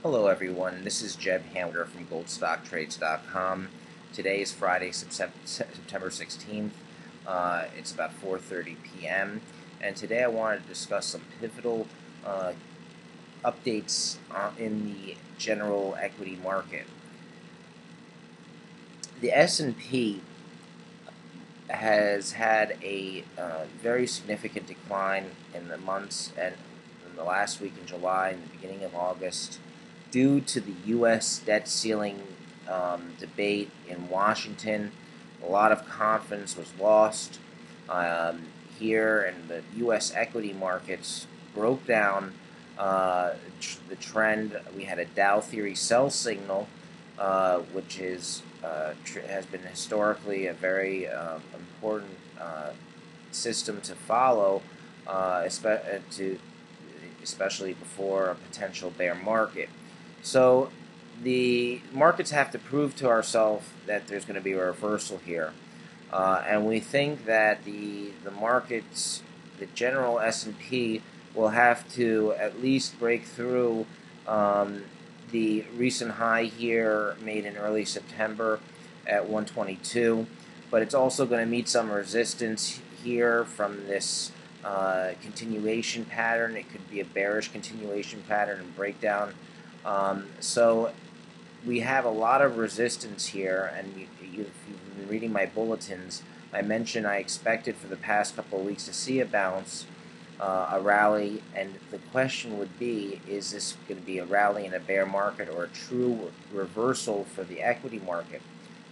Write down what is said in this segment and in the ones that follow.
Hello everyone, this is Jeb Hamder from goldstocktrades.com. Today is Friday, September 16th. It's about 4:30 p.m. and today I wanted to discuss some pivotal updates in the general equity market. The S&P has had a very significant decline in the months and in the last week in July and the beginning of August, due to the U.S. debt ceiling debate in Washington. A lot of confidence was lost here, and the U.S. equity markets broke down the trend. We had a Dow theory sell signal, which has been historically a very important system to follow, especially before a potential bear market. So the markets have to prove to ourselves that there's going to be a reversal here, and we think that the markets, the general S&P, will have to at least break through the recent high here made in early September at 122, but it's also going to meet some resistance here from this continuation pattern. It could be a bearish continuation pattern and breakdown. So we have a lot of resistance here, and if you've been reading my bulletins, I mentioned I expected for the past couple of weeks to see a bounce, a rally, and the question would be, is this going to be a rally in a bear market or a true reversal for the equity market?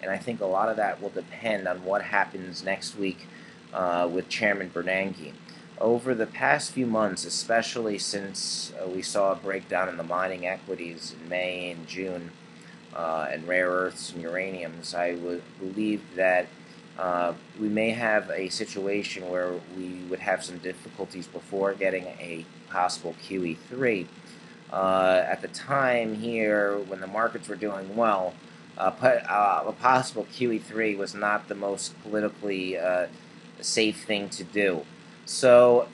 And I think a lot of that will depend on what happens next week with Chairman Bernanke. Over the past few months, especially since we saw a breakdown in the mining equities in May and June, and rare earths and uraniums, I would believe that we may have a situation where we would have some difficulties before getting a possible QE3. At the time here, when the markets were doing well, a possible QE3 was not the most politically safe thing to do. So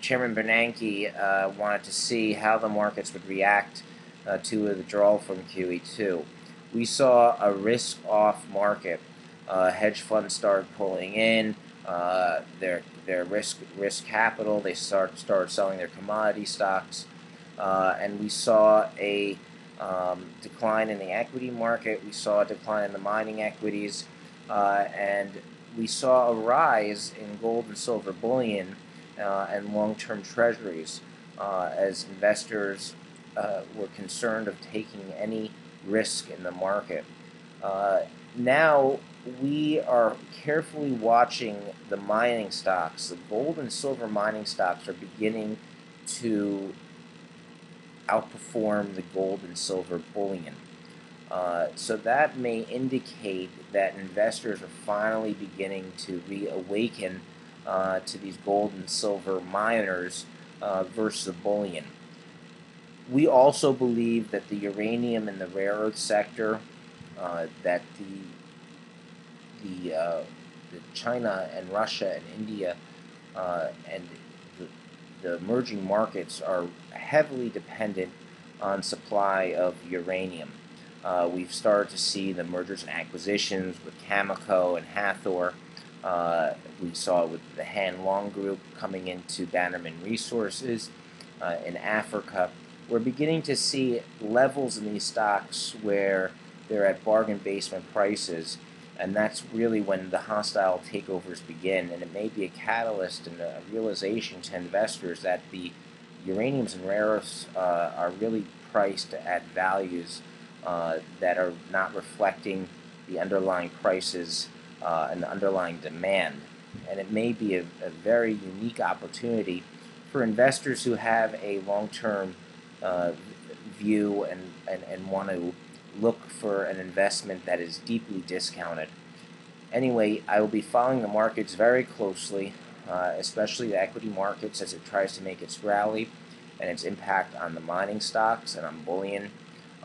Chairman Bernanke wanted to see how the markets would react to a withdrawal from QE2. We saw a risk-off market. Hedge funds started pulling in their risk capital. They started selling their commodity stocks, and we saw a decline in the equity market. We saw a decline in the mining equities, and we saw a rise in gold and silver bullion and long-term treasuries as investors were concerned of taking any risk in the market. Now we are carefully watching the mining stocks. The gold and silver mining stocks are beginning to outperform the gold and silver bullion. So that may indicate that investors are finally beginning to reawaken to these gold and silver miners versus the bullion. We also believe that the uranium and the rare earth sector, that the China and Russia and India and the emerging markets are heavily dependent on supply of uranium. We've started to see the mergers and acquisitions with Cameco and Hathor. We saw it with the Han Long Group coming into Bannerman Resources in Africa. We're beginning to see levels in these stocks where they're at bargain basement prices, and that's really when the hostile takeovers begin. And it may be a catalyst and a realization to investors that the uraniums and rare earths are really priced at values that are not reflecting the underlying prices and the underlying demand. And it may be a very unique opportunity for investors who have a long-term view and want to look for an investment that is deeply discounted. Anyway, I will be following the markets very closely, especially the equity markets, as it tries to make its rally and its impact on the mining stocks and on bullion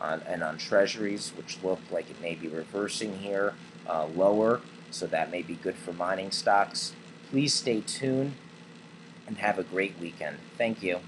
and on treasuries, which look like it may be reversing here lower, so that may be good for mining stocks. Please stay tuned and have a great weekend. Thank you.